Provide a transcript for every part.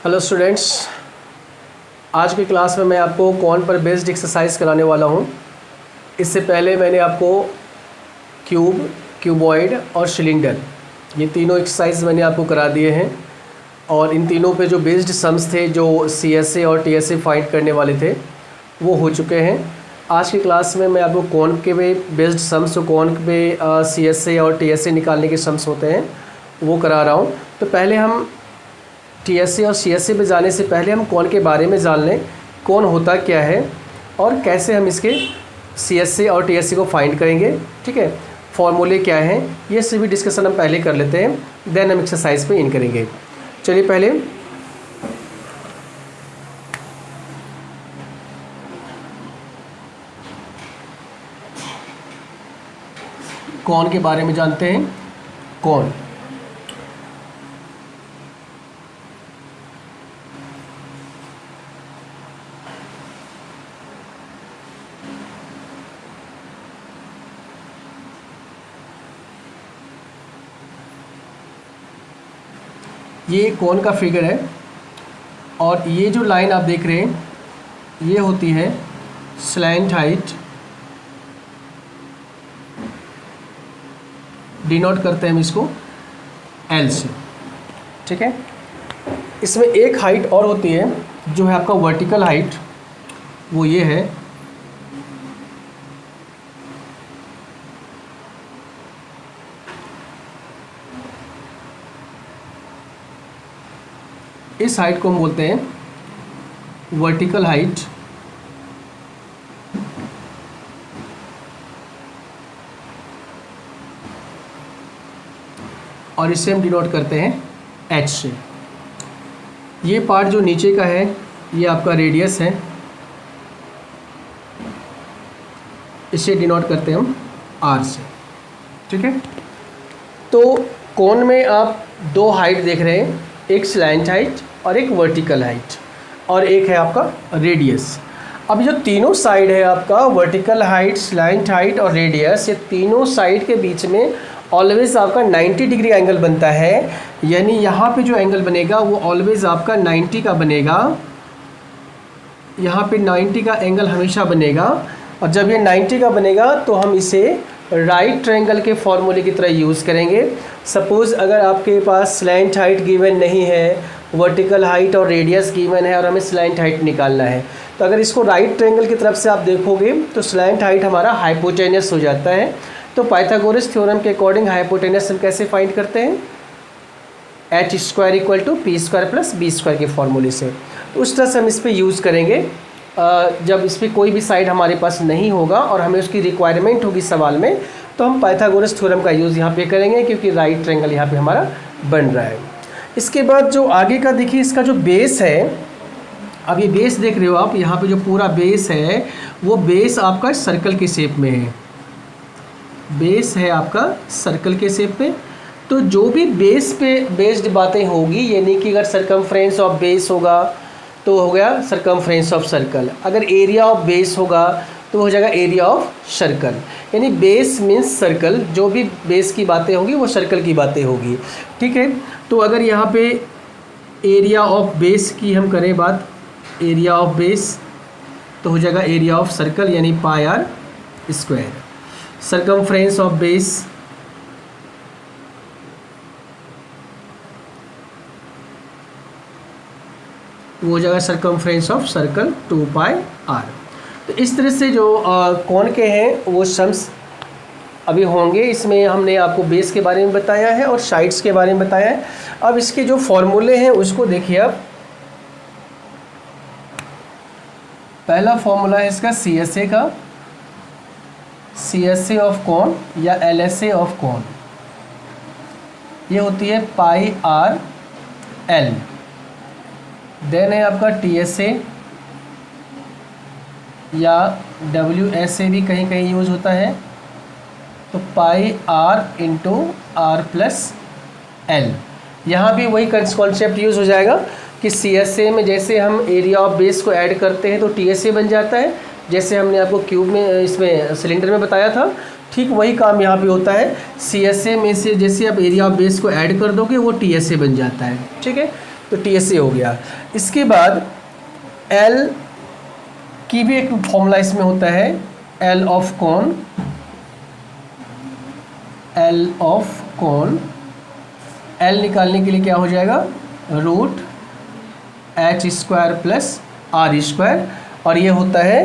Hello students, आज की class में मैं आपको कौन पर बेस्ड एक्सरसाइज कराने वाला हूँ। इससे पहले मैंने आपको क्यूब, क्यूबॉइड और सिलेंडर ये तीनों एक्सरसाइज मैंने आपको करा दिए हैं और इन तीनों पे जो बेस्ड सम्स थे जो CSA और TSA फाइंड करने वाले थे वो हो चुके हैं। आज की क्लास में मैं आपको कौन के बेस्ड सम्स, जो कौन पे CSA और TSA निकालने के सम्स होते हैं वो करा रहा हूँ। तो पहले हम TSA और CSA पे जाने से पहले हम कौन के बारे में जान लें, कौन होता क्या है और कैसे हम इसके CSA और TSA को फाइंड करेंगे। ठीक है, फॉर्मूले क्या हैं, ये सभी डिस्कशन हम पहले कर लेते हैं, देन हम एक्सरसाइज पे इन करेंगे। चलिए पहले कौन के बारे में जानते हैं। कौन ये कौन का फिगर है और ये जो लाइन आप देख रहे हैं ये होती है स्लैंट हाइट, डिनोट करते हैं हम इसको L से। ठीक है, इसमें एक हाइट और होती है जो है आपका वर्टिकल हाइट, वो ये है इस हाइट को हम बोलते हैं वर्टिकल हाइट और इसे हम डिनोट करते हैं H से। ये पार्ट जो नीचे का है ये आपका रेडियस है, इसे डिनोट करते हैं हम R से। ठीक है, तो कोन में आप दो हाइट देख रहे हैं, एक स्लैंट हाइट और एक वर्टिकल हाइट और एक है आपका रेडियस। अब जो तीनों साइड है आपका वर्टिकल हाइट, स्लैंट हाइट और रेडियस, ये तीनों साइड के बीच में ऑलवेज आपका 90 डिग्री एंगल बनता है। यानी यहाँ पे जो एंगल बनेगा वो ऑलवेज आपका 90 का बनेगा, यहाँ पे 90 का एंगल हमेशा बनेगा। और जब ये 90 का बनेगा तो हम इसे राइट ट्रायंगल के फॉर्मूले की तरह यूज़ करेंगे। सपोज़ अगर आपके पास स्लैंट हाइट गिवन नहीं है, वर्टिकल हाइट और रेडियस गिवन है और हमें स्लैंट हाइट निकालना है, तो अगर इसको राइट ट्रायंगल की तरफ से आप देखोगे तो स्लैंट हाइट हमारा हाइपोटेनस हो जाता है। तो पाइथागोरस थ्योरम के अकॉर्डिंग हाइपोटेनस हम कैसे फाइंड करते हैं, h² = p² + b² के फॉर्मूले से। तो उस तरह से हम इस पर यूज़ करेंगे जब इस पर कोई भी साइड हमारे पास नहीं होगा और हमें उसकी रिक्वायरमेंट होगी सवाल में, तो हम पाइथागोरस थ्योरम का यूज़ यहाँ पे करेंगे क्योंकि राइट ट्रायंगल यहाँ पे हमारा बन रहा है। इसके बाद जो आगे का देखिए, इसका जो बेस है, अब ये बेस देख रहे हो आप, यहाँ पे जो पूरा बेस है वो बेस आपका सर्कल के शेप में है, बेस है आपका सर्कल के शेप में। तो जो भी बेस पे बेस्ड बातें होगी, यानी कि अगर सरकमफ्रेंस ऑफ बेस होगा तो हो गया सरकमफ्रेंस ऑफ सर्कल, अगर एरिया ऑफ बेस होगा तो हो जाएगा एरिया ऑफ सर्कल। यानी बेस मीन्स सर्कल, जो भी बेस की बातें होंगी वो सर्कल की बातें होगी। ठीक है, तो अगर यहाँ पे एरिया ऑफ बेस की हम करें बात, एरिया ऑफ बेस तो हो जाएगा एरिया ऑफ सर्कल यानी πr²। सरकमफ्रेंस ऑफ बेस वो हो जाएगा सरकमफ्रेंस ऑफ सर्कल 2πr। तो इस तरह से जो कौन के हैं वो सम्स अभी होंगे। इसमें हमने आपको बेस के बारे में बताया है और साइड्स के बारे में बताया है। अब इसके जो फॉर्मूले हैं उसको देखिए आप। पहला फॉर्मूला है इसका CSA का, CSA ऑफ कौन या LSA ऑफ कौन, ये होती है πr/L। देन है आपका TSA या WSA भी कहीं कहीं यूज होता है, तो πr/r+L। यहाँ भी वही कॉन्सेप्ट यूज़ हो जाएगा कि CSA में जैसे हम एरिया ऑफ बेस को ऐड करते हैं तो TSA बन जाता है, जैसे हमने आपको क्यूब में, इसमें सिलेंडर में बताया था। ठीक वही काम यहाँ पे होता है। CSA में से जैसे आप एरिया ऑफ बेस को ऐड कर दोगे वो TSA बन जाता है, ठीक है। तो TSA हो गया। इसके बाद L की भी एक फॉर्मूला इसमें होता है, L of cone, L of cone, L निकालने के लिए क्या हो जाएगा, root H square plus R square, और ये होता है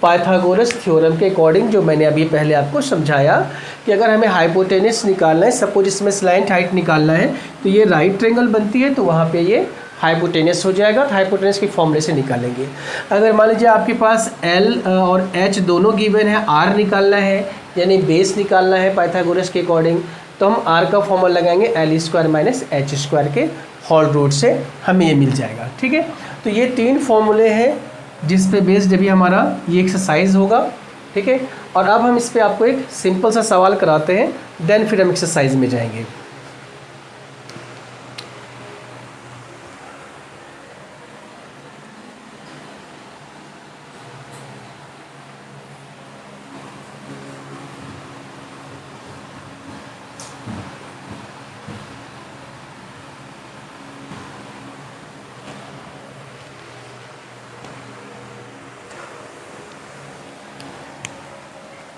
पाइथागोरस थ्योरम के अकॉर्डिंग, जो मैंने अभी पहले आपको समझाया कि अगर हमें हाइपोटेनस निकालना है, सपोज इसमें स्लैंट हाइट निकालना है, तो ये राइट ट्रायंगल बनती है, तो वहाँ पे ये हाइपोटेनस हो जाएगा। तो हाइपोटेनस की फॉर्मूले से निकालेंगे। अगर मान लीजिए आपके पास L और H दोनों गिवन है, R निकालना है यानी बेस निकालना है पाइथागोरस के अकॉर्डिंग, तो हम R का फॉर्मूला लगाएंगे L square minus H square के होल रूट से हमें ये मिल जाएगा, ठीक है। तो ये 3 फॉर्मूले हैं जिस पे बेस्ड अभी हमारा ये एक्सरसाइज होगा, ठीक है। और अब हम इस पे आपको एक सिंपल सा सवाल कराते हैं, देन फिर हम एक्सरसाइज में जाएंगे।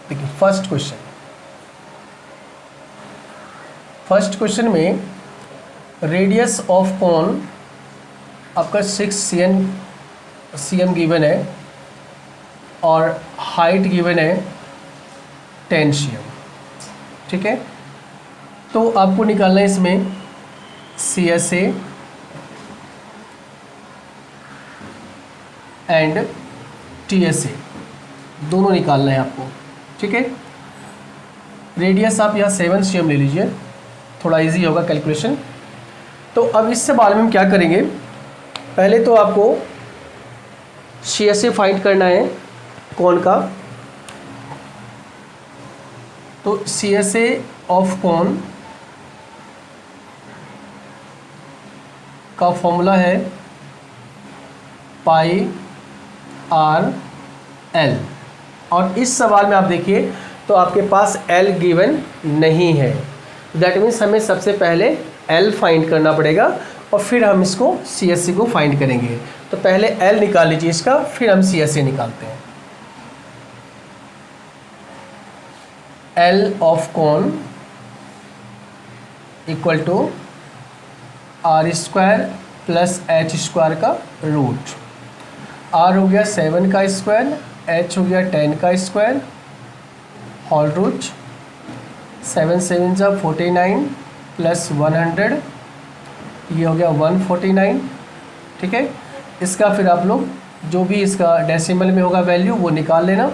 देखिए फर्स्ट क्वेश्चन में रेडियस ऑफ कॉन आपका 6 cm गिवन है और हाइट गिवन है 10 cm, ठीक है। तो आपको निकालना है इसमें CSA एंड TSA दोनों निकालना है आपको, ठीक है। रेडियस आप यहाँ 7 cm ले लीजिए, थोड़ा इजी होगा कैलकुलेशन। तो अब इस सवाल में हम क्या करेंगे, पहले तो आपको CSA फाइंड करना है कॉन का। तो CSA ऑफ कॉन का फॉर्मूला है पाई आर एल, और इस सवाल में आप देखिए तो आपके पास L गिवन नहीं है, दैट मीन्स हमें सबसे पहले L फाइंड करना पड़ेगा और फिर हम इसको CSA को फाइंड करेंगे। तो पहले L निकाल लीजिए इसका, फिर हम CSA निकालते हैं। L of cone equal to R square plus H square का रूट। R हो गया 7 का स्क्वायर, H हो गया 10 का स्क्वायर, होल रूट 7 7 जा 49 प्लस 100, ये हो गया 149, ठीक है। इसका फिर आप लोग जो भी इसका डेसिमल में होगा वैल्यू वो निकाल लेना।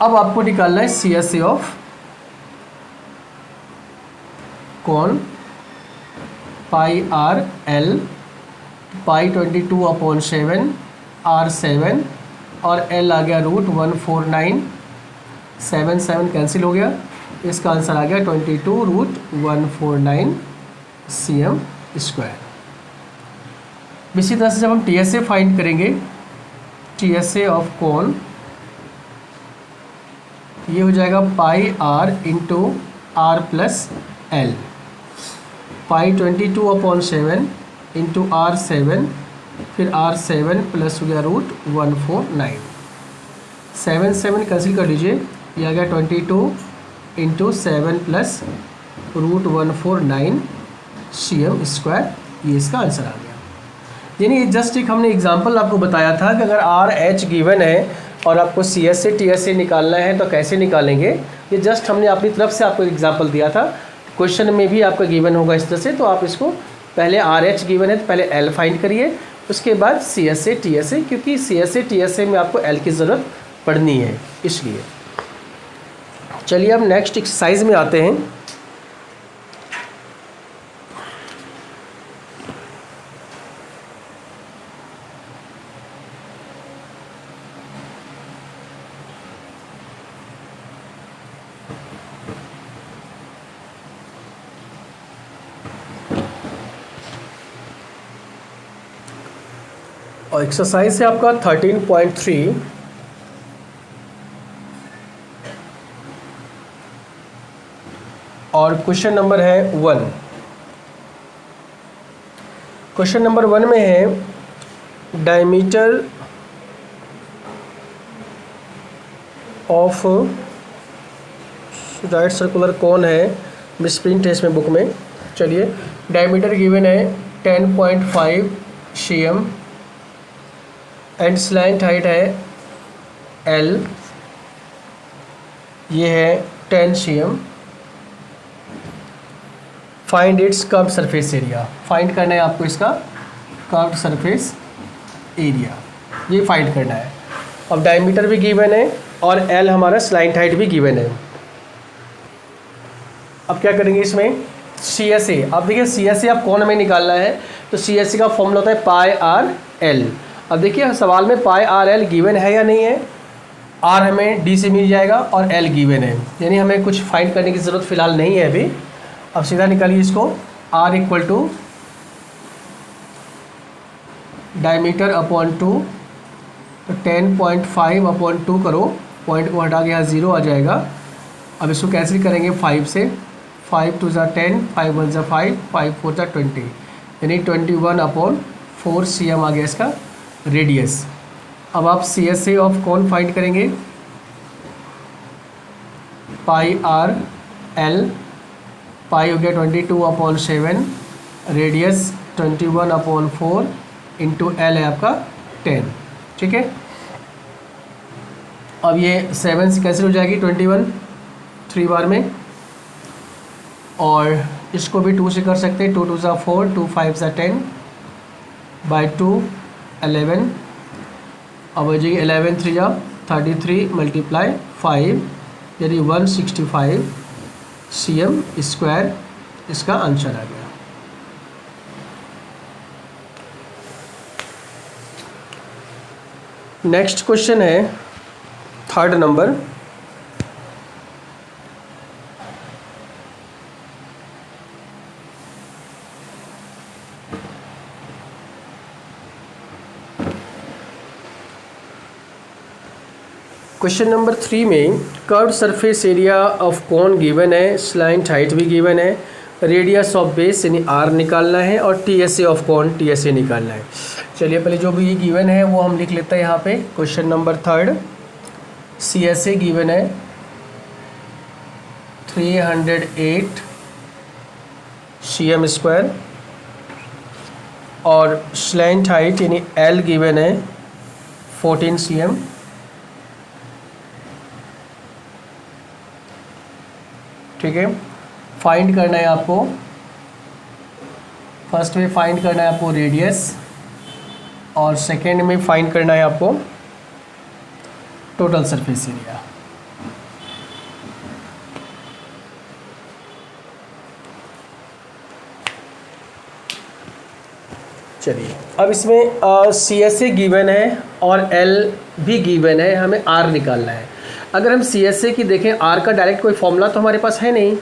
अब आपको निकालना है CSA of cone pi R L, pi 22/7 R 7 और L आ गया रूट 149, 7 7 कैंसिल हो गया, इसका आंसर आ गया 22 रूट 149 cm स्क्वायर। इसी तरह से जब हम TSA फाइंड करेंगे, TSA ऑफ कॉन ये हो जाएगा pi r into r plus l, pi 22/7 into R 7, फिर R 7 प्लस हो गया रूट 149, 7 7 कैंसिल कर लीजिए, ये आ गया 22 into 7 plus root 149 cm square, ये इसका आंसर आ गया। यानी जस्ट एक हमने एग्जांपल आपको बताया था कि अगर R H गिवन है और आपको CSA TSA निकालना है तो कैसे निकालेंगे, ये जस्ट हमने अपनी तरफ से आपको एग्जांपल दिया था। क्वेश्चन में भी आपका गिवन होगा इस तरह से, तो आप इसको पहले R H गिवन है तो पहले L फाइंड करिए, उसके बाद CSA TSA, क्योंकि CSA TSA में आपको L की ज़रूरत पड़नी है इसलिए। चलिए अब नेक्स्ट एक्सरसाइज में आते हैं। और एक्सरसाइज है आपका 13.3। और क्वेश्चन नंबर है 1। क्वेश्चन नंबर 1 में है डायमीटर ऑफ राइट सर्कुलर कौन है, मिसप्रिंट है इसमें बुक में। चलिए, डायमीटर गिवन है 10.5 cm एंड स्लैंट हाइट है L, ये है 10 cm। Find its curved surface area, find करना है आपको इसका कर्व्ड सरफेस एरिया, ये फाइंड करना है। अब डायमीटर भी गिवन है और L हमारा स्लैंट हाइट भी गिवन है। अब क्या करेंगे इसमें, CSA, अब देखिए CSA आप कौन हमें निकालना है, तो CSA का फॉर्मूला होता है पाई आर एल। अब देखिए सवाल में पाई आर एल गिवन है या नहीं है, R हमें D से मिल जाएगा और L गिवन है, यानी हमें कुछ फाइंड करने की ज़रूरत फ़िलहाल नहीं है अभी। अब सीधा निकालिए इसको, R equal to diameter upon 2, तो 10.5 अपॉन 2 करो, पॉइंट को हटा के यहाँ 0 आ जाएगा। अब इसको कैंसिल करेंगे 5 से, 5 2 ज़ा 10, 5 1 ज़ा 5, 5 4 ज़ा 20, यानी 21 अपॉन 4 cm आ गया इसका रेडियस। अब आप CSA ऑफ कौन फाइंड करेंगे, पाई आर एल, पाई हो गया 22 upon 7, radius 21 upon 4 into L है आपका 10, ठीक है। अब ये 7 से कैंसिल हो जाएगी 21 3 बार में, और इसको भी 2 से कर सकते हैं, 2 2 ज़ा 4, 2 5 ज़ा 10, बाई 2 11, अब हो जाएगी 11 3 ज़ा 33 मल्टीप्लाई 5, यानी 165 cm स्क्वायर इसका आंसर आ गया। नेक्स्ट क्वेश्चन है 3rd नंबर। क्वेश्चन नंबर 3 में कर्व्ड सरफेस एरिया ऑफ कौन गिवन है, स्लैंट हाइट भी गिवन है, रेडियस ऑफ बेस यानी R निकालना है, और TSA ऑफ कौन TSA निकालना है। चलिए पहले जो भी गिवन है वो हम लिख लेते हैं यहाँ पे। Question number 3rd, CSA given है 308 cm स्क्वायर, और स्लैंट हाइट यानी L गिवन है 14 cm। ठीक है, फाइंड करना है आपको, फर्स्ट में फाइंड करना है आपको रेडियस, और सेकेंड में फाइंड करना है आपको टोटल सरफेस एरिया। चलिए, अब इसमें CSA गिवन है और L भी गिवन है, हमें R निकालना है। अगर हम CSA की देखें, R का डायरेक्ट कोई फॉर्मूला तो हमारे पास है नहीं,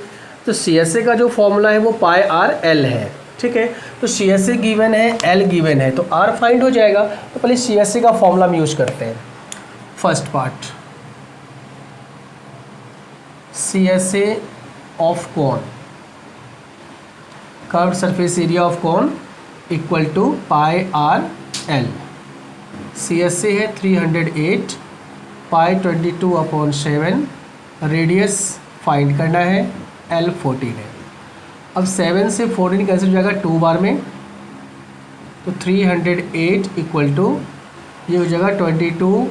तो CSA का जो फॉर्मूला है वो पाई आर एल है, ठीक है। तो CSA गिवन है, L गिवन है, तो R फाइंड हो जाएगा। तो पहले CSA का फॉर्मूला हम यूज़ करते हैं। First part, CSA of cone, curved surface area of cone equal to pi R L. CSA है 308, पाई 22 अपॉन 7, रेडियस फाइंड करना है, L 14 है। अब 7 से 14 कैंसिल हो जाएगा 2 बार में, तो 308 इक्वल टू ये हो जाएगा 22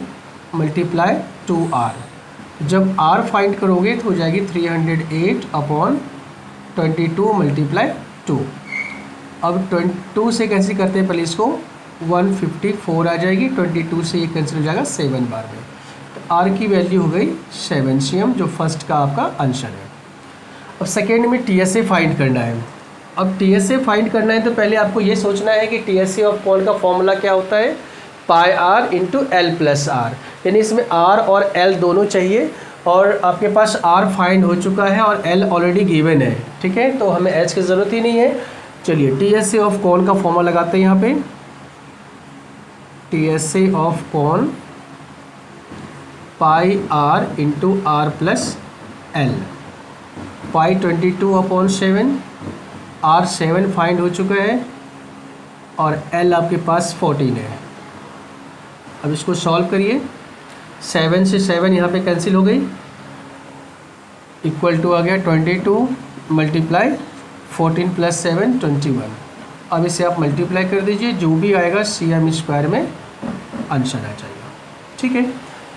मल्टीप्लाई 2R। जब R फाइंड करोगे तो हो जाएगी 308 अपॉन 22 मल्टीप्लाई 2। अब 22 से कैंसिल करते हैं पहले इसको, 154 आ जाएगी, 22 से ये कैंसिल हो जाएगा 7 बार में, तो R की वैल्यू हो गई 7 cm, जो फर्स्ट का आपका आंसर है। अब सेकेंड में TSA फाइंड करना है। अब TSA फाइंड करना है तो पहले आपको ये सोचना है कि TSA ऑफ कौन का फॉर्मूला क्या होता है, pi r into l plus r, यानी इसमें R और L दोनों चाहिए, और आपके पास R फाइंड हो चुका है और L ऑलरेडी गिवन है, ठीक है, तो हमें H की ज़रूरत ही नहीं है। चलिए TSA ऑफ कौन का फॉर्मूला लगाते हैं यहाँ पे, TSA of cone pi r into r plus l. Pi 22/7, R 7 find हो चुका है और L आपके पास 14 है। अब इसको सॉल्व करिए। 7 से 7 यहाँ पे कैंसिल हो गई, इक्वल टू आ गया 22 मल्टीप्लाई 14 + 7 21। अब इसे आप मल्टीप्लाई कर दीजिए, जो भी आएगा CM² में आंसर आ जाएगा। ठीक है,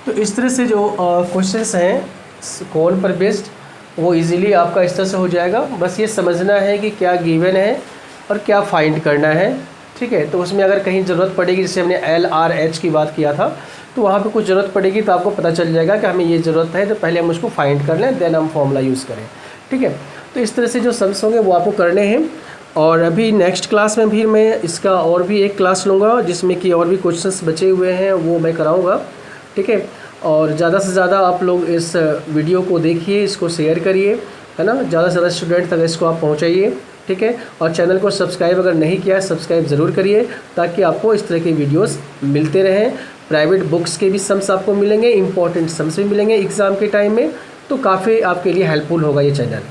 तो इस तरह से जो क्वेश्चंस हैं कॉल पर बेस्ड वो इजीली आपका इस तरह से हो जाएगा। बस ये समझना है कि क्या गिवन है और क्या फाइंड करना है। ठीक है, तो उसमें अगर कहीं ज़रूरत पड़ेगी, जैसे हमने L R H की बात किया था, तो वहाँ पे कुछ ज़रूरत पड़ेगी तो आपको पता चल जाएगा कि हमें ये ज़रूरत है, तो पहले हम उसको फाइंड कर लें, देन हम फॉर्मूला यूज़ करें। ठीक है, तो इस तरह से जो सम्स होंगे वो आपको करने हैं। और अभी नेक्स्ट क्लास में भी मैं इसका और भी एक क्लास लूँगा जिसमें कि और भी क्वेश्चंस बचे हुए हैं वो मैं कराऊँगा। ठीक है, और ज़्यादा से ज़्यादा आप लोग इस वीडियो को देखिए, इसको शेयर करिए, है ना, ज़्यादा से ज़्यादा स्टूडेंट तक इसको आप पहुँचाइए। ठीक है, और चैनल को सब्सक्राइब अगर नहीं किया है सब्सक्राइब ज़रूर करिए, ताकि आपको इस तरह के वीडियोस मिलते रहें। प्राइवेट बुक्स के भी सम्स आपको मिलेंगे, इंपॉर्टेंट सम्स भी मिलेंगे एग्ज़ाम के टाइम में, तो काफ़ी आपके लिए हेल्पफुल होगा ये चैनल।